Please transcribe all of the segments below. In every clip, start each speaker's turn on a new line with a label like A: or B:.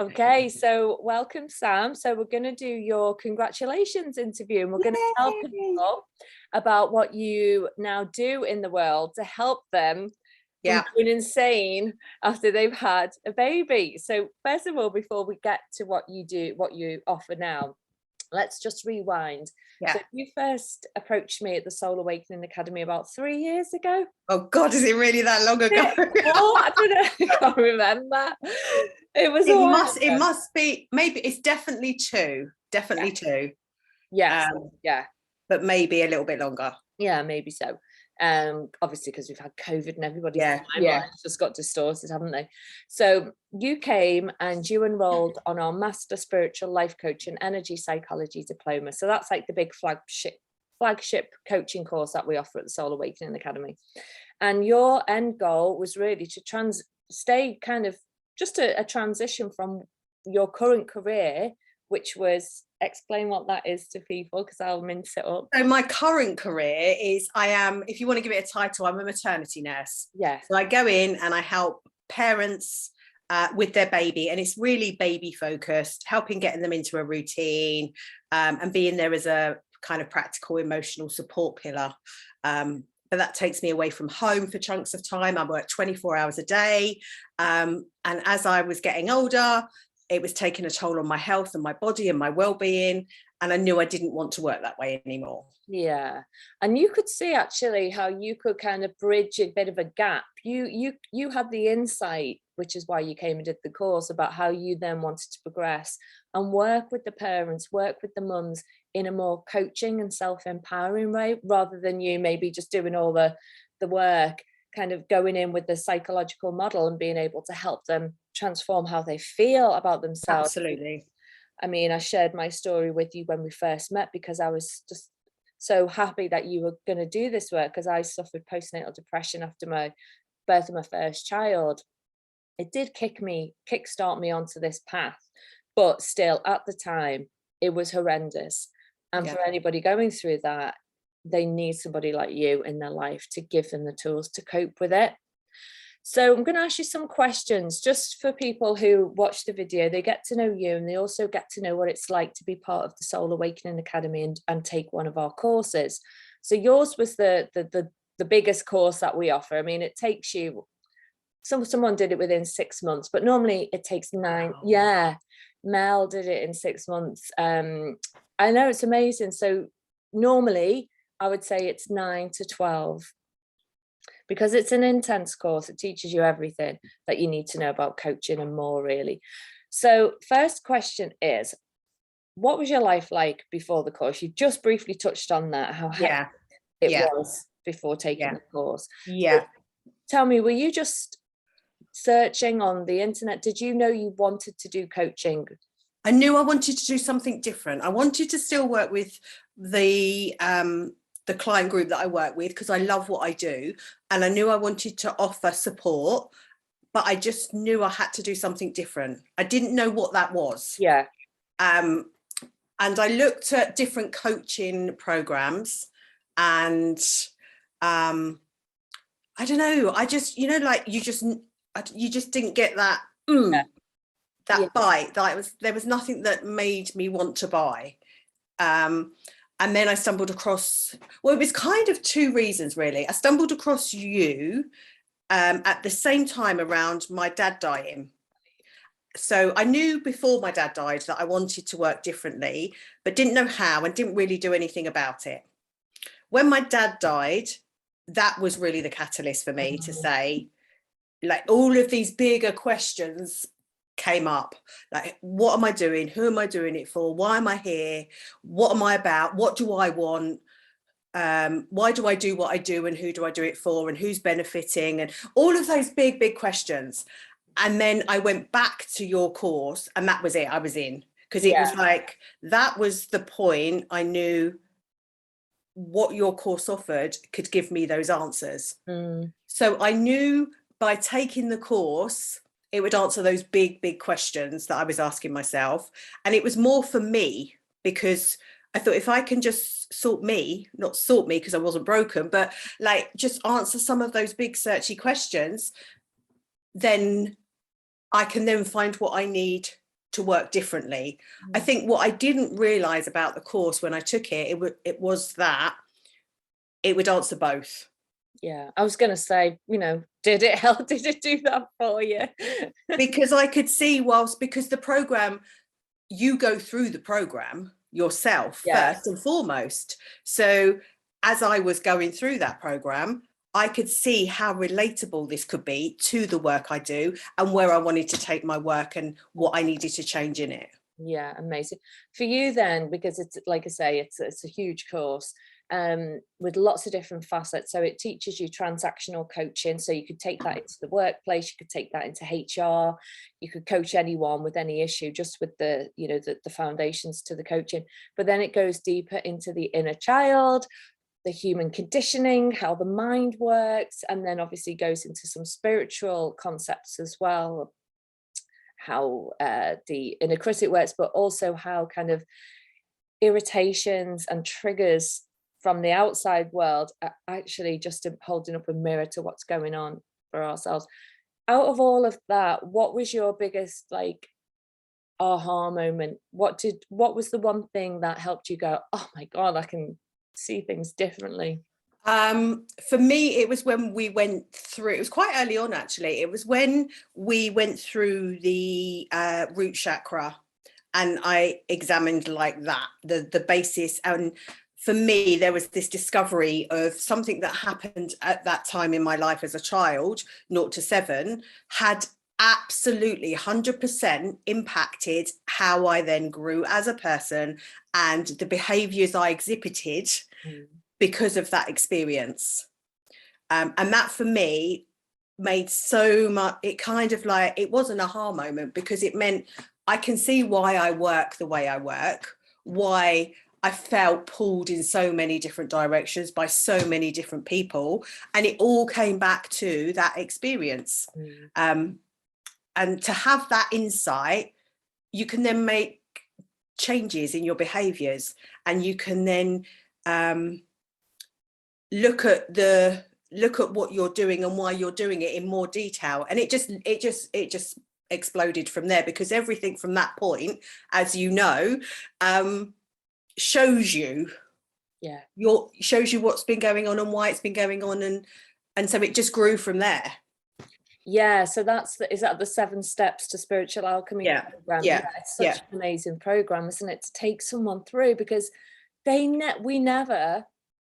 A: Okay, so welcome, Sam. So we're going to do your congratulations interview, and we're going to tell people about what you now do in the world to help them from going insane after they've had a baby. So first of all, before we get to what you do, what you offer now, let's just rewind. So you first approached me at the Soul Awakening Academy about 3 years ago.
B: Oh God, is it really that long ago?
A: Oh, I don't know. I can't remember.
B: It must be, maybe it's definitely two.
A: Yes.
B: But maybe a little bit longer.
A: Yeah, maybe so. Obviously because we've had COVID and everybody's timelines just got distorted, haven't they? So you came and you enrolled on our Master Spiritual Life Coach and Energy Psychology Diploma. So that's like the big flagship coaching course that we offer at the Soul Awakening Academy. And your end goal was really to stay kind of just a transition from your current career, which was, explain what that is to people, because I'll mince it up.
B: So my current career is, if you want to give it a title, I'm a maternity nurse.
A: Yes.
B: So I go in and I help parents with their baby, and it's really baby focused, helping getting them into a routine and being there as a kind of practical emotional support pillar. But that takes me away from home for chunks of time. I work 24 hours a day. And as I was getting older, it was taking a toll on my health and my body and my well-being. And I knew I didn't want to work that way anymore.
A: Yeah. And you could see actually how you could kind of bridge a bit of a gap. You had the insight, which is why you came and did the course, about how you then wanted to progress and work with the parents, work with the mums in a more coaching and self-empowering way, rather than you maybe just doing all the work, kind of going in with the psychological model and being able to help them transform how they feel about themselves.
B: Absolutely.
A: I mean, I shared my story with you when we first met because I was just so happy that you were going to do this work, because I suffered postnatal depression after my birth of my first child. It did kickstart me onto this path, but still at the time it was horrendous. And for anybody going through that, they need somebody like you in their life to give them the tools to cope with it. So I'm going to ask you some questions just for people who watch the video. They get to know you, and they also get to know what it's like to be part of the Soul Awakening Academy and take one of our courses. So yours was the biggest course that we offer. I mean, it takes you, someone did it within 6 months, but normally it takes 9. Wow. Yeah, Mel did it in 6 months. I know, it's amazing. So normally I would say it's 9 to 12. Because it's an intense course. It teaches you everything that you need to know about coaching and more, really. So first question is, what was your life like before the course? You just briefly touched on that, how it was before taking the course.
B: Yeah.
A: So tell me, were you just searching on the internet? Did you know you wanted to do coaching?
B: I knew I wanted to do something different. I wanted to still work with the client group that I work with, because I love what I do, and I knew I wanted to offer support, but I just knew I had to do something different. I didn't know what that was.
A: Yeah.
B: And I looked at different coaching programs, and I don't know, I just, like you just didn't get that bite. There was nothing that made me want to buy. And then I stumbled across, well, it was kind of two reasons, really. I stumbled across you at the same time around my dad dying. So I knew before my dad died that I wanted to work differently, but didn't know how and didn't really do anything about it. When my dad died, that was really the catalyst for me to say, like, all of these bigger questions came up, like, what am I doing? Who am I doing it for? Why am I here? What am I about? What do I want? Why do I do what I do, and who do I do it for, and who's benefiting, and all of those big questions. And then I went back to your course, and that was it. I was in, because it was like, that was the point. I knew what your course offered could give me those answers. So I knew by taking the course, it would answer those big questions that I was asking myself. And it was more for me, because I thought, if I can just not sort me because I wasn't broken, but like just answer some of those big searchy questions, then I can then find what I need to work differently. I think what I didn't realize about the course when I took it, it was that it would answer both.
A: Yeah, I was gonna say, did it help? Did it do that for you?
B: Because I could see because the program, you go through the program yourself
A: Yeah.
B: first and foremost. So as I was going through that program, I could see how relatable this could be to the work I do and where I wanted to take my work and what I needed to change in it.
A: Yeah, amazing. For you then, because it's like I say, it's a huge course, with lots of different facets. So it teaches you transactional coaching. So you could take that into the workplace, you could take that into HR, you could coach anyone with any issue, just with the foundations to the coaching. But then it goes deeper into the inner child, the human conditioning, how the mind works, and then obviously goes into some spiritual concepts as well, how the inner critic works, but also how kind of irritations and triggers from the outside world are actually just holding up a mirror to what's going on for ourselves. Out of all of that, what was your biggest aha moment? What was the one thing that helped you go, oh my God, I can see things differently?
B: For me, it was when we went through, it was quite early on actually. It was when we went through the root chakra and I examined like that, the basis. And for me, there was this discovery of something that happened at that time in my life as a child, 0 to 7, had absolutely 100% impacted how I then grew as a person and the behaviors I exhibited because of that experience. And that for me made so much, it kind of like, it was an aha moment because it meant I can see why I work the way I work, why I felt pulled in so many different directions by so many different people. And it all came back to that experience. And to have that insight, you can then make changes in your behaviors and you can then look at what you're doing and why you're doing it in more detail. And it just exploded from there, because everything from that point, as you know, shows you what's been going on and why it's been going on, and so it just grew from there.
A: Yeah, so is that the 7 steps to spiritual alchemy program? Yeah, it's such an amazing program, isn't it, to take someone through, because we never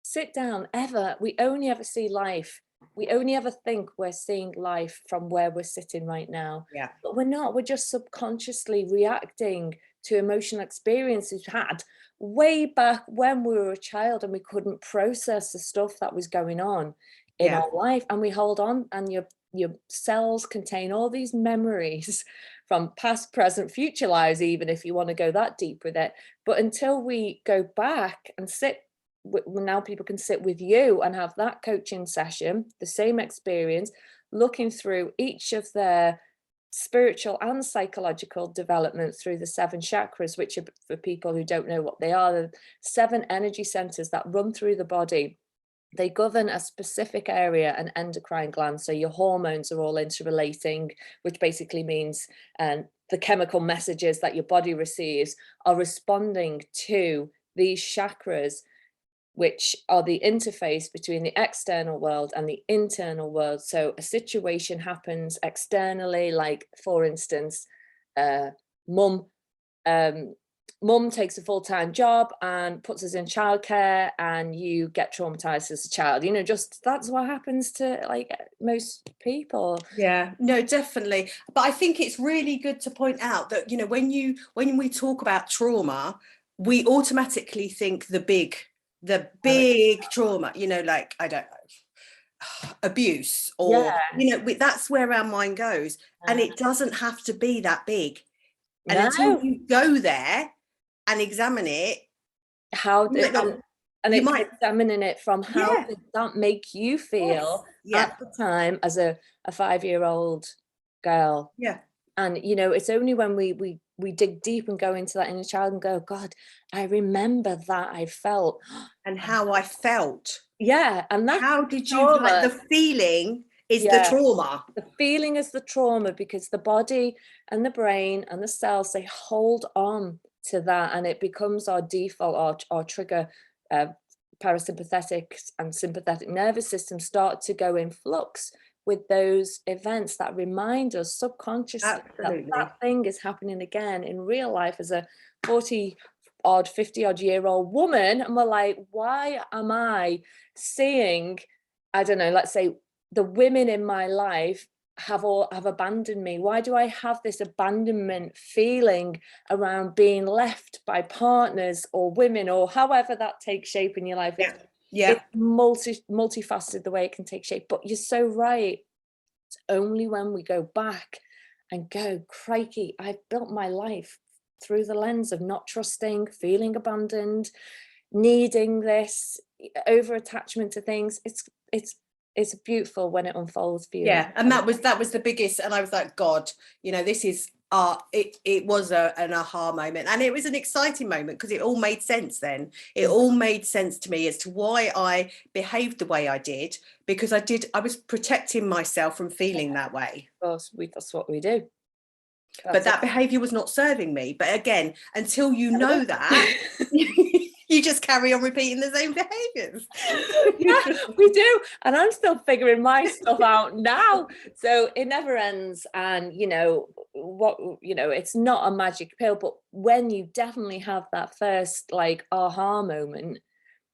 A: sit down ever. We only ever see life. We only ever think we're seeing life from where we're sitting right now.
B: Yeah.
A: But we're not. We're just subconsciously reacting to emotional experiences we had way back when we were a child and we couldn't process the stuff that was going on in our life. And we hold on, and your cells contain all these memories from past, present, future lives, even if you want to go that deep with it. But until we go back and sit, now people can sit with you and have that coaching session, the same experience, looking through each of their spiritual and psychological development through the 7 chakras, which are, for people who don't know what they are, the 7 energy centers that run through the body. They govern a specific area, an endocrine gland. So your hormones are all interrelating, which basically means the chemical messages that your body receives are responding to these chakras, which are the interface between the external world and the internal world. So a situation happens externally, like, for instance, mum takes a full-time job and puts us in childcare, and you get traumatized as a child. Just that's what happens to most people.
B: Yeah, no, definitely. But I think it's really good to point out that, when we talk about trauma, we automatically think the big trauma, like, I don't know, abuse, or that's where our mind goes. And it doesn't have to be that big. And until you go there and examine it,
A: examining it from how did that make you feel at the time as a 5-year-old girl. And it's only when we dig deep and go into that inner child and go, God, I remember that I felt
B: and how I felt.
A: And that,
B: how did you like the feeling is the trauma.
A: The feeling is the trauma, because the body and the brain and the cells, they hold on to that, and it becomes our default, our trigger. Parasympathetic and sympathetic nervous system start to go in flux with those events that remind us subconsciously that that thing is happening again in real life as a 50-odd year-old woman. And we're like, why am I seeing, I don't know, let's say the women in my life have abandoned me? Why do I have this abandonment feeling around being left by partners or women, or however that takes shape in your life? It's multifaceted the way it can take shape. But you're so right. It's only when we go back and go, crikey, I've built my life through the lens of not trusting, feeling abandoned, needing this, over attachment to things. It's beautiful when it unfolds for you.
B: Yeah, and that was the biggest, and I was like, God, this is it was an aha moment, and it was an exciting moment because it all made sense then. It all made sense to me as to why I behaved the way I did, because I was protecting myself from feeling that way.
A: Of course, that's what we do.
B: But that behavior was not serving me. But again, until you know that, you just carry on repeating the same behaviors.
A: Yeah, we do. And I'm still figuring my stuff out now. So it never ends. And, it's not a magic pill. But when you definitely have that first aha moment,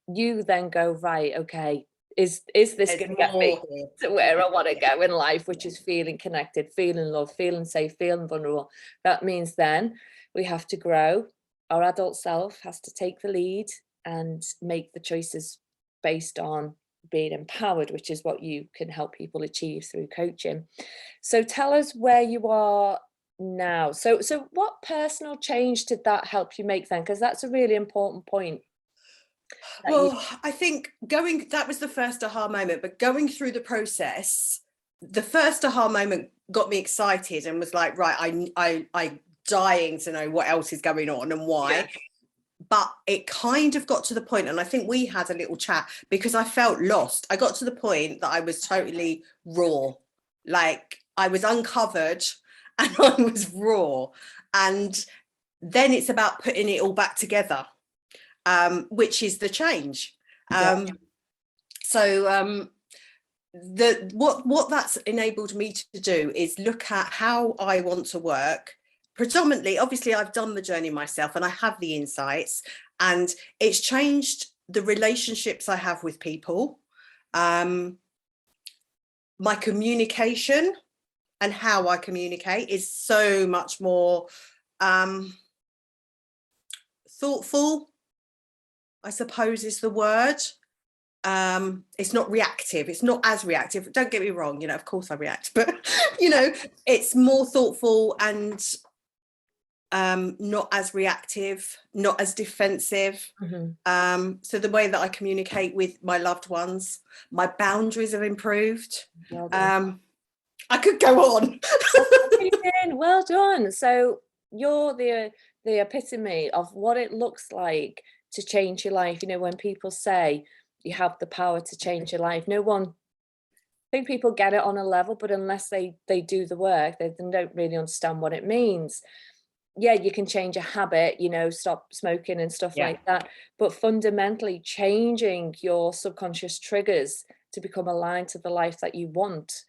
A: you then go, right, okay, is this going to get me to where I want to go in life, which is feeling connected, feeling loved, feeling safe, feeling vulnerable? That means then we have to grow. Our adult self has to take the lead and make the choices based on being empowered, which is what you can help people achieve through coaching. So tell us where you are now. So what personal change did that help you make then? Because that's a really important point.
B: Well, I think that was the first aha moment, but going through the process, the first aha moment got me excited and was like, right, I'm dying to know what else is going on and why. Yeah. But it kind of got to the point, and I think we had a little chat, because I felt lost. I got to the point that I was totally raw, like I was uncovered and I was raw. And then it's about putting it all back together. Which is the change. So what that's enabled me to do is look at how I want to work. Predominantly, obviously, I've done the journey myself and I have the insights, and it's changed the relationships I have with people, my communication and how I communicate is so much more thoughtful, I suppose is the word. It's not reactive. It's not as reactive. Don't get me wrong, of course I react, but it's more thoughtful and not as reactive, not as defensive. Mm-hmm. So the way that I communicate with my loved ones, my boundaries have improved. Well done. I could go on.
A: Well done. So you're the epitome of what it looks like to change your life. When people say you have the power to change your life, I think people get it on a level, but unless they do the work, they don't really understand what it means. Yeah, you can change a habit, stop smoking and stuff like that, but fundamentally changing your subconscious triggers to become aligned to the life that you want.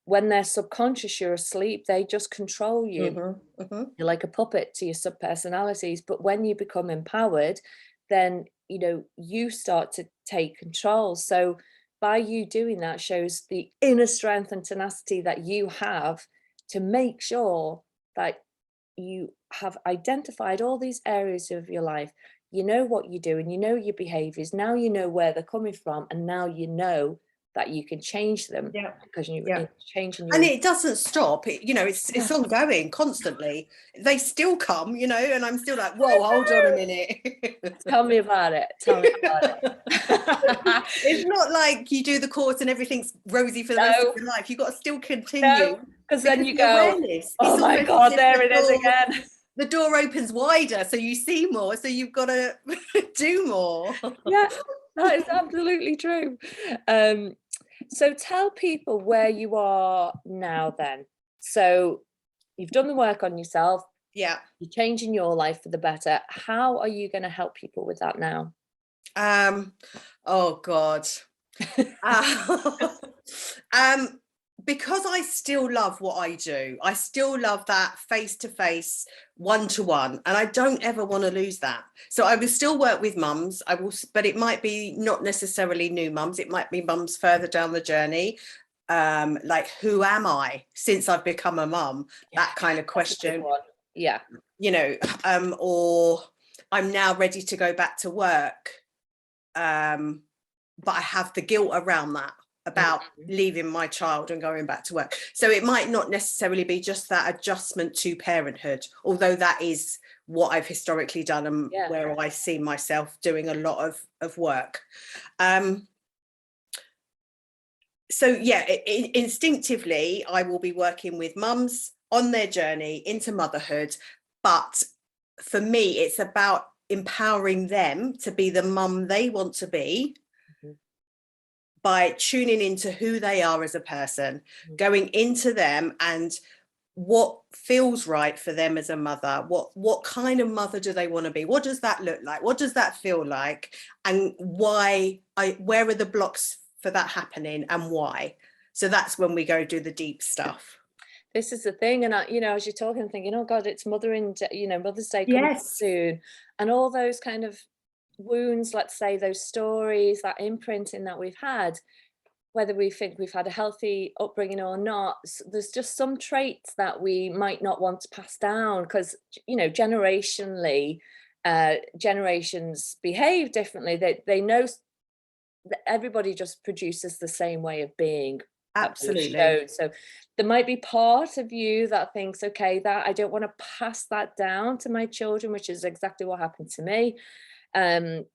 A: When they're subconscious, you're asleep, they just control you. Mm-hmm, mm-hmm. You're like a puppet to your subpersonalities. But when you become empowered, then you start to take control. So by you doing that shows the inner strength and tenacity that you have to make sure that you have identified all these areas of your life. You know what you're doing, your behaviors, now you know where they're coming from, and now you know that you can change them. Because you're changing your...
B: And it doesn't stop. It's ongoing constantly. They still come, and I'm still like, whoa, hold on a minute.
A: Tell me about it.
B: It's not like you do the course and everything's rosy for the rest of your life. You've got to still continue.
A: Because then you go, awareness. Oh my God, there it is again.
B: The door opens wider, so you see more, so you've got to do more.
A: Yeah, that is absolutely true. So tell people where you are now then. So you've done the work on yourself,
B: Yeah.
A: you're changing your life for the better. How are you going to help people with that now?
B: Um, oh God. Uh, um, because I still love what I do. I still love that face-to-face, one-to-one, and I don't ever want to lose that. So I will still work with mums. I will, but it might be not necessarily new mums. It might be mums further down the journey. Like, who am I since I've become a mum?
A: Yeah,
B: That kind of
A: that's a big
B: question,
A: one. Yeah.
B: you know, or I'm now ready to go back to work. But I have the guilt around that, about
A: Mhm.
B: leaving my child and going back to work. So it might not necessarily be just that adjustment to parenthood, although that is what I've historically done and
A: Yeah.
B: where I see myself doing a lot of work. Um, so yeah, instinctively, I will be working with mums on their journey into motherhood. But for me, it's about empowering them to be the mum they want to be
A: Mhm.
B: by tuning into who they are as a person,
A: Mhm.
B: going into them and what feels right for them as a mother. What kind of mother do they want to be? What does that look like? What does that feel like? And where are the blocks for that happening and why? So that's when we go do the deep stuff.
A: This is the thing, and as you're talking, I'm thinking, oh God, it's Mother's Day coming up
B: Yes.
A: soon, and all those kind of wounds, let's say, those stories, that imprinting that we've had, whether we think we've had a healthy upbringing or not, there's just some traits that we might not want to pass down because, generationally, generations behave differently. They know that everybody just produces the same way of being that we've
B: Absolutely.
A: shown. So there might be part of you that thinks, okay, that I don't want to pass that down to my children, which is exactly what happened to me. Um,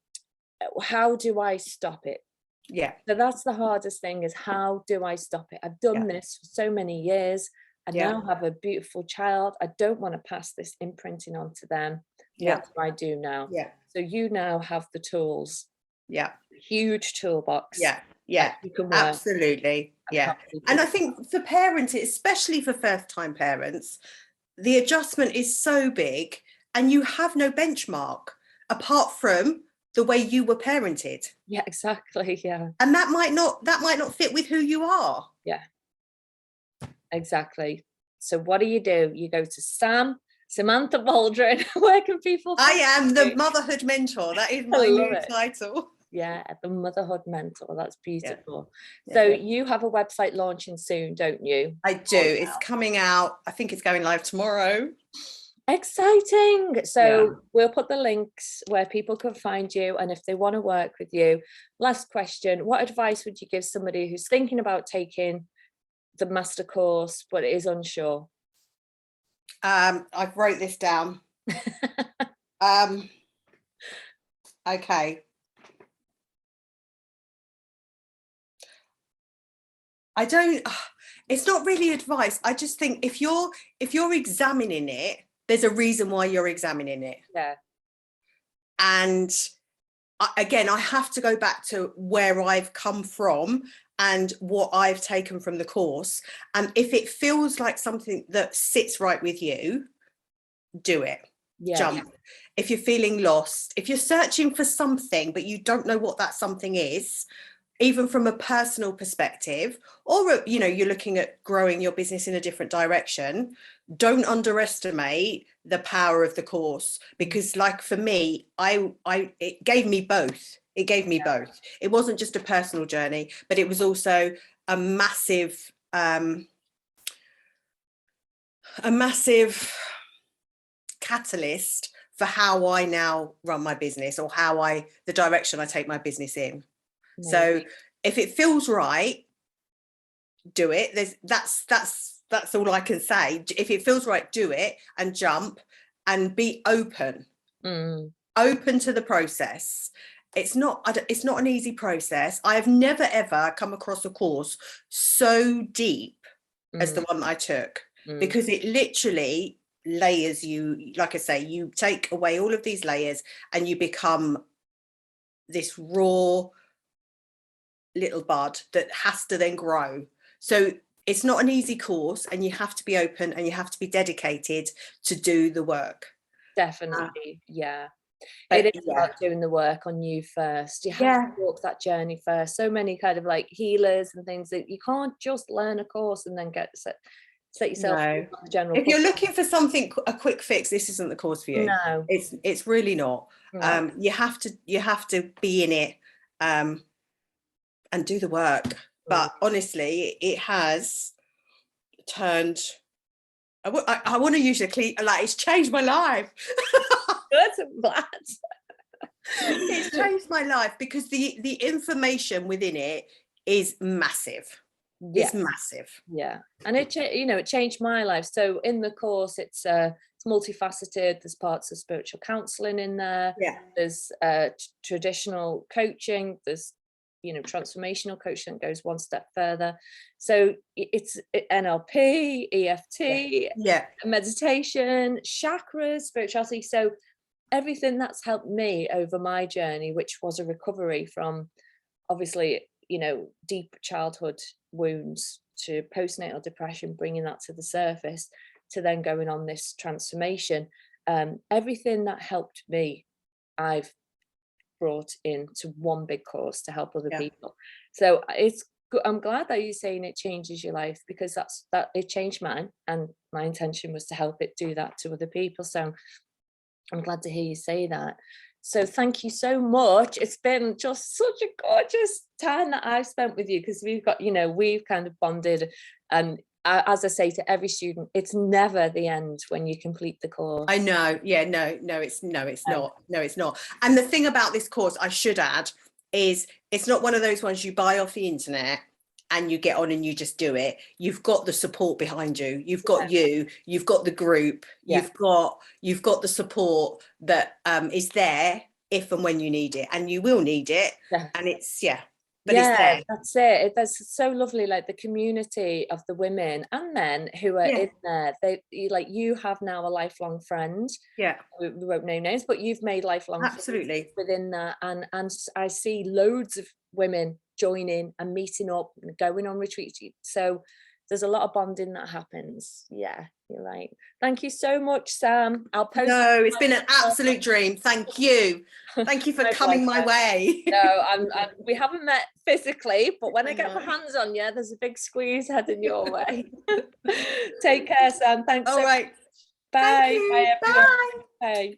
A: how do I stop it?
B: Yeah.
A: So that's the hardest thing, is how do I stop it? I've
B: Yeah.
A: done this for so many years. I
B: Yeah.
A: now have a beautiful child. I don't want to pass this imprinting on to them.
B: Yeah.
A: What do I do now?
B: Yeah.
A: So you now have the tools,
B: Yeah.
A: huge toolbox
B: Yeah,
A: that
B: yeah,
A: you can work
B: absolutely.
A: and
B: Yeah.
A: help people
B: And I
A: with.
B: think for parents, especially for first time parents, the adjustment is so big and you have no benchmark apart from the way you were parented.
A: Yeah, exactly. Yeah.
B: And that might not fit with who you are.
A: Yeah, exactly. So what do? You go to Samantha Baldwin. Where can people
B: I
A: find
B: am the
A: you?
B: motherhood mentor. That is
A: I
B: my
A: love
B: new
A: it.
B: title.
A: Yeah, the motherhood mentor. That's
B: Yeah,
A: beautiful.
B: yeah.
A: So you have a website launching soon, don't you?
B: I do. It's coming out. I think it's going live tomorrow.
A: Exciting.
B: Yeah.
A: So we'll put the links where people can find you, and if they want to work with you. Last question, what advice would you give somebody who's thinking about taking the master course but is unsure?
B: I've wrote this down. Um, okay. I don't, it's not really advice. I just think if you're examining it, there's a reason why you're examining it.
A: Yeah.
B: And again, I have to go back to where I've come from and what I've taken from the course. And if it feels like something that sits right with you, do it.
A: Yeah.
B: Jump. If you're feeling lost, if you're searching for something, but you don't know what that something is, even from a personal perspective, or you're looking at growing your business in a different direction, don't underestimate the power of the course, because like for me, it gave me both. It wasn't just a personal journey, but it was also a massive a massive catalyst for how I now run my business, or the direction I take my business in. So
A: Amazing.
B: if it feels right, do it. That's all I can say. If it feels right, do it and jump, and be open
A: Mm,
B: to the process. It's not an easy process. I have never ever come across a course so deep as
A: mm,
B: the one that I took,
A: mm.
B: because it literally layers you. Like I say, you take away all of these layers and you become this raw, little bud that has to then grow. So it's not an easy course, and you have to be open and you have to be dedicated to do the work.
A: Definitely, yeah. It
B: But
A: is about doing the work on you first. You have to
B: yeah,
A: walk that journey first. So many kind of like healers and things that you can't just learn a course and then set yourself
B: no.
A: free from the general
B: If you're
A: public.
B: looking for something, a quick fix, this isn't the course for you.
A: No,
B: It's really not.
A: no.
B: You have to be in it, and do the work.
A: Mm.
B: But honestly, it has turned. I want to use like, it's changed my life.
A: Good, I'm glad.
B: It's changed my life because the information within it is massive.
A: Yeah,
B: It's massive.
A: yeah. And it changed my life. So in the course, it's multifaceted. There's parts of spiritual counseling in there.
B: Yeah,
A: There's traditional coaching. There's transformational coaching that goes one step further. So it's NLP, EFT,
B: yeah,
A: meditation, chakras, spirituality. So everything that's helped me over my journey, which was a recovery from obviously deep childhood wounds to postnatal depression, bringing that to the surface, to then going on this transformation. Everything that helped me, I've brought into one big course to help other
B: yeah.
A: people. So I'm glad that you're saying it changes your life, because that it changed mine, and my intention was to help it do that to other people. So I'm glad to hear you say that. So thank you so much. It's been just such a gorgeous time that I've spent with you, because we've kind of bonded. And as I say to every student, it's never the end when you complete the course.
B: I know. Yeah, no, it's not. No, it's not. And the thing about this course, I should add, is it's not one of those ones you buy off the internet and you get on and you just do it. You've got the support behind you. You've got you've got the group, you've got the support that is there if and when you need it, and you will need it. And it's but it's there.
A: That's it. That's so lovely, like the community of the women and men who are in there. You have now a lifelong friend.
B: Yeah,
A: We won't name names, but you've made lifelong friends
B: absolutely.
A: within that, and I see loads of women joining and meeting up and going on retreats. So there's a lot of bonding that happens. Yeah, you're right. Thank you so much, Sam. I'll post.
B: No, it's been an absolute dream. Thank you. Thank you for coming my way.
A: No, we haven't met physically, but when I get my hands on you, there's a big squeeze heading your way. Take care, Sam. Thanks.
B: All right.
A: Bye.
B: Thank you.
A: Bye, everyone.
B: Bye.
A: Bye.